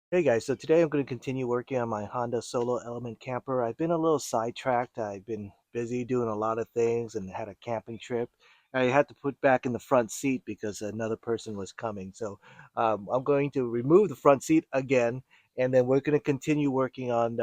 Hey guys, so today I'm going to continue working on my Honda Solo Element camper. I've been a little sidetracked. I've been busy doing a lot of things and had a camping trip. I had to put back in the front seat because another person was coming. So I'm going to remove the front seat again, and then we're going to continue working on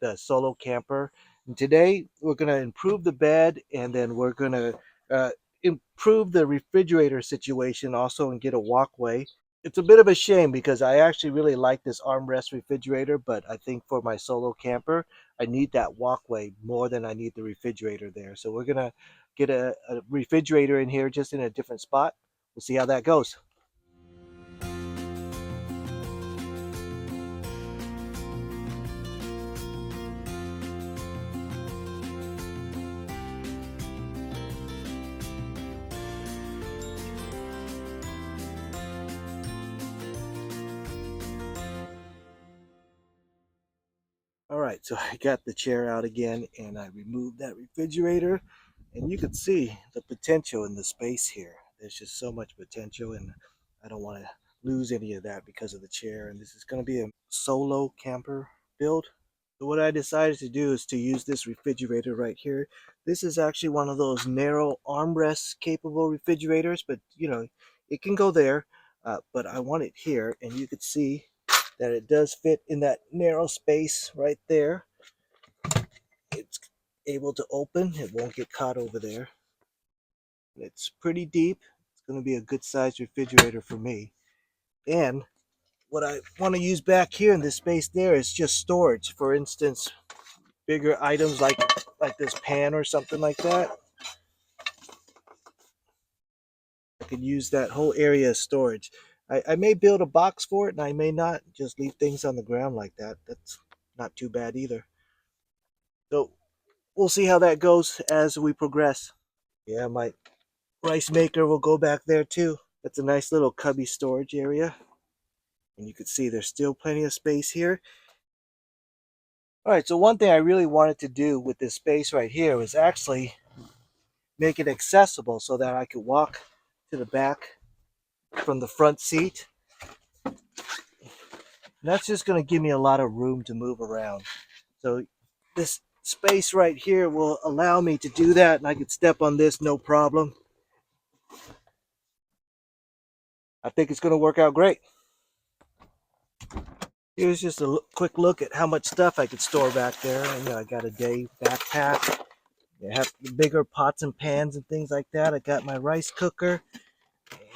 the Solo camper. And today we're going to improve the bed, and then we're going to improve the refrigerator situation also and get a walkway. It's a bit of a shame because I actually really like this armrest refrigerator, but I think for my solo camper, I need that walkway more than I need the refrigerator there. So we're gonna get a refrigerator in here just in a different spot. We'll see how that goes. All right, so I got the chair out again and I removed that refrigerator, and you can see the potential in the space here. There's just so much potential, and I don't want to lose any of that because of the chair. And this is going to be a solo camper build. So what I decided to do is to use this refrigerator right here. This is actually one of those narrow armrest capable refrigerators, but it can go there. But I want it here, and you can see that it does fit in that narrow space right there. It's able to open, it won't get caught over there. It's pretty deep. It's going to be a good sized refrigerator for me. And what I want to use back here in this space there is just storage. For instance, bigger items like this pan or something like that. I could use that whole area as storage. I may build a box for it, and I may not just leave things on the ground like that. That's not too bad either. So we'll see how that goes as we progress. Yeah, my rice maker will go back there too. That's a nice little cubby storage area. And you can see there's still plenty of space here. All right, so one thing I really wanted to do with this space right here was actually make it accessible so that I could walk to the back from the front seat. And that's just going to give me a lot of room to move around. So this space right here will allow me to do that, and I could step on this no problem. I think it's going to work out great. Here's just a quick look at how much stuff I could store back there. I got a day backpack. I have bigger pots and pans and things like that. I got my rice cooker,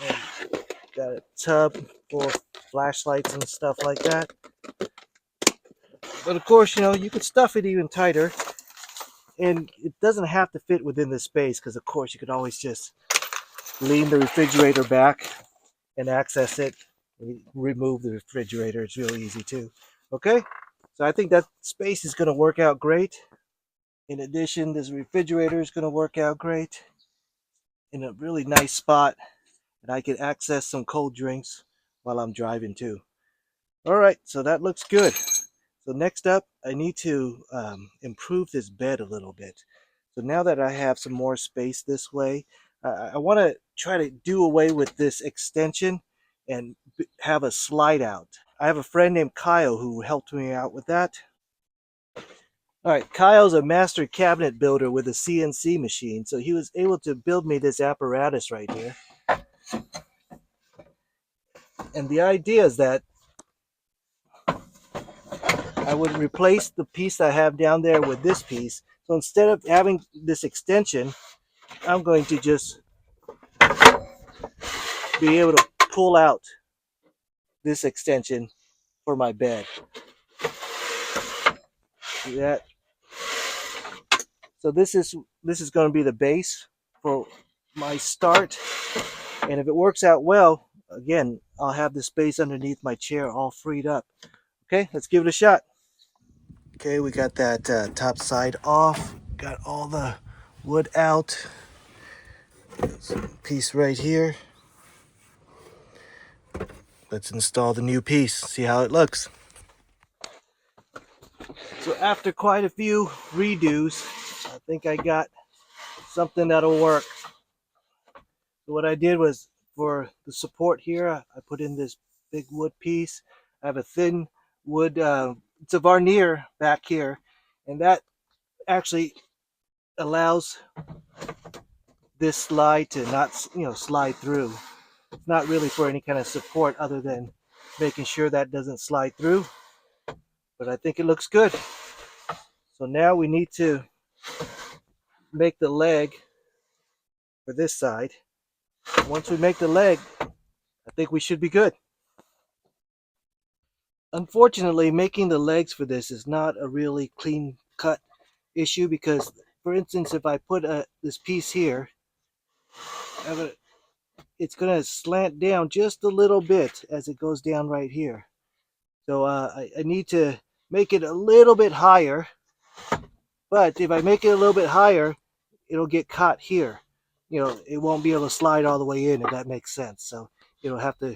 and got a tub full of flashlights and stuff like that. But of course, you could stuff it even tighter, and it doesn't have to fit within the space because, of course, you could always just lean the refrigerator back and access it. Remove the refrigerator. It's really easy too. Okay, so I think that space is going to work out great. In addition, this refrigerator is going to work out great in a really nice spot, and I can access some cold drinks while I'm driving too. All right, so that looks good. So next up, I need to improve this bed a little bit. So now that I have some more space this way, I want to try to do away with this extension and have a slide out. I have a friend named Kyle who helped me out with that. All right, Kyle's a master cabinet builder with a CNC machine, so he was able to build me this apparatus right here. And the idea is that I would replace the piece I have down there with this piece. So instead of having this extension, I'm going to just be able to pull out this extension for my bed. See that? So this is going to be the base for my start. And if it works out well, again, I'll have the space underneath my chair all freed up. Okay, let's give it a shot. Okay, we got that top side off. Got all the wood out. Piece right here. Let's install the new piece, see how it looks. So after quite a few redos, I think I got something that'll work. So what I did was, for the support here, I put in this big wood piece. I have a thin wood. It's a Varnier back here, and that actually allows this slide to not, slide through. It's not really for any kind of support other than making sure that doesn't slide through, but I think it looks good. So now we need to make the leg for this side. Once we make the leg, I think we should be good. Unfortunately, making the legs for this is not a really clean cut issue because, for instance, if I put this piece here, it's going to slant down just a little bit as it goes down right here. So I need to make it a little bit higher, but if I make it a little bit higher, it'll get caught here. It won't be able to slide all the way in, if that makes sense. So it'll have to,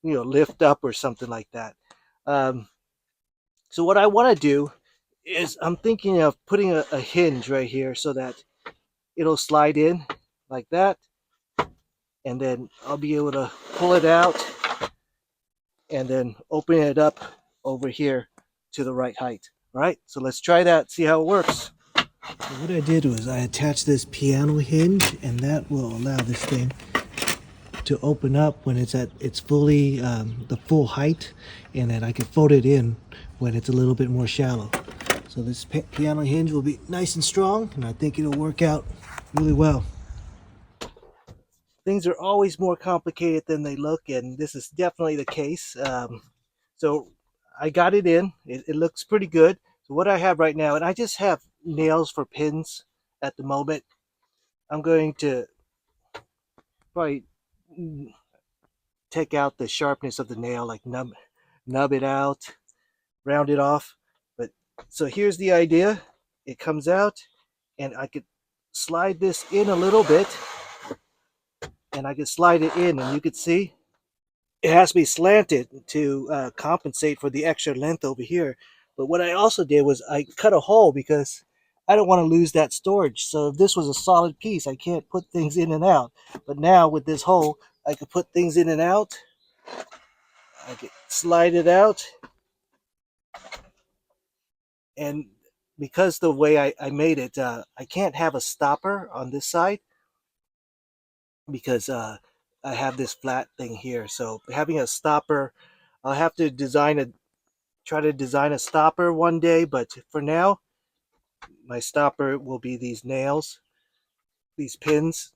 lift up or something like that. Um, so what I want to do is I'm thinking of putting a hinge right here so that it'll slide in like that, and then I'll be able to pull it out and then open it up over here to the right height. All right, so let's try that, see how it works. So what I did was I attached this piano hinge, and that will allow this thing to open up when it's at its fully the full height, and then I can fold it in when it's a little bit more shallow. So this piano hinge will be nice and strong, and I think it'll work out really well. Things are always more complicated than they look, and this is definitely the case. So I got it in. It looks pretty good. So what I have right now, and I just have nails for pins at the moment. I'm going to probably take out the sharpness of the nail, like nub it out, round it off. But so here's the idea. It comes out, and I could slide this in a little bit, and I could slide it in, and you could see it has to be slanted to compensate for the extra length over here. But what I also did was I cut a hole because I don't want to lose that storage. So if this was a solid piece, I can't put things in and out. But now with this hole, I could put things in and out. I could slide it out. And because the way I made it, I can't have a stopper on this side because I have this flat thing here. So having a stopper, I'll have to try to design a stopper one day, but for now, my stopper will be these nails, these pins,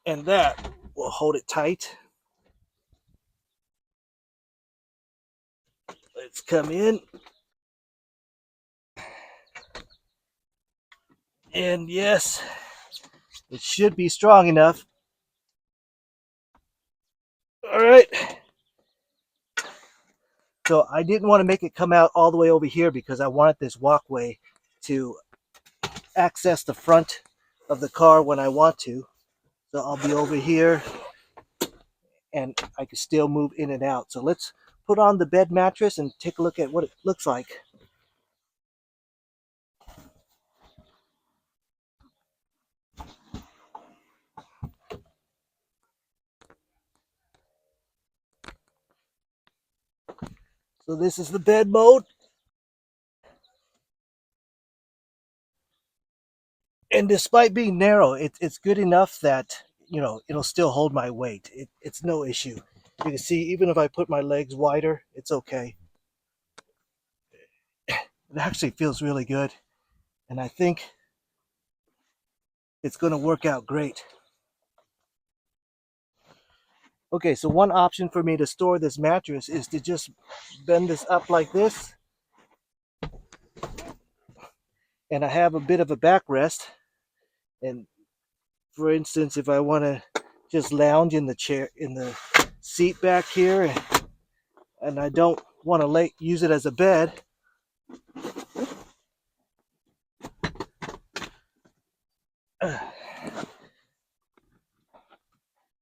and that will hold it tight. Let's come in. And yes, it should be strong enough. All right. So I didn't want to make it come out all the way over here because I wanted this walkway to access the front of the car when I want to. So I'll be over here and I can still move in and out. So let's put on the bed mattress and take a look at what it looks like. So this is the bed mode. And despite being narrow, it's good enough that, it'll still hold my weight. It's no issue. You can see, even if I put my legs wider, it's okay. It actually feels really good. And I think it's going to work out great. Okay, so one option for me to store this mattress is to just bend this up like this. And I have a bit of a backrest. And for instance, if I want to just lounge in the chair, in the seat back here, and I don't want to use it as a bed,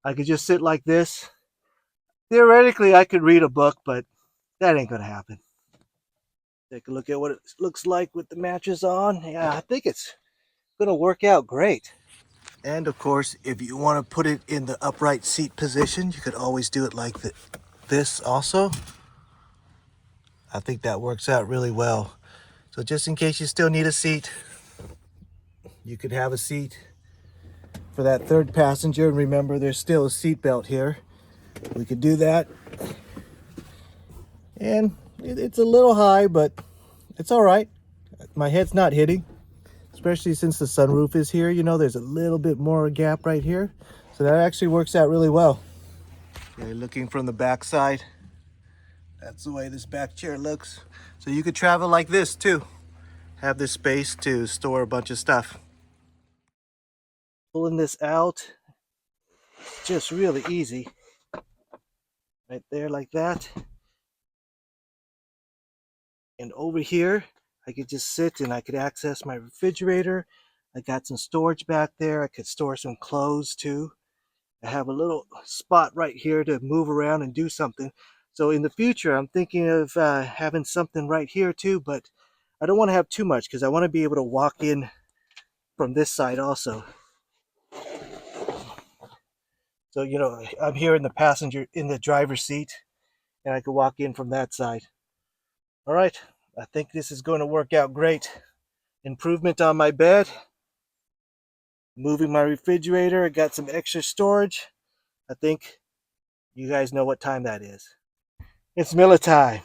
I could just sit like this. Theoretically, I could read a book, but that ain't gonna happen. Take a look at what it looks like with the mattress on. Yeah, I think it's gonna work out great. And of course, if you want to put it in the upright seat position, you could always do it like this also. I think that works out really well. So just in case you still need a seat, you could have a seat for that third passenger. And remember, there's still a seat belt here. We could do that. And it's a little high, but it's all right. My head's not hitting, especially since the sunroof is here. You know, there's a little bit more gap right here. So that actually works out really well. Okay, looking from the back side, that's the way this back chair looks. So you could travel like this too. Have this space to store a bunch of stuff. Pulling this out, just really easy. Right there like that. And over here, I could just sit and I could access my refrigerator. I got some storage back there. I could store some clothes too. I have a little spot right here to move around and do something. So in the future, I'm thinking of having something right here too, but I don't want to have too much because I want to be able to walk in from this side also. So, you know, I'm here in the driver's seat, and I could walk in from that side. All right, I think this is going to work out great. Improvement on my bed, moving my refrigerator. I got some extra storage. I think you guys know what time that is. It's Miller time.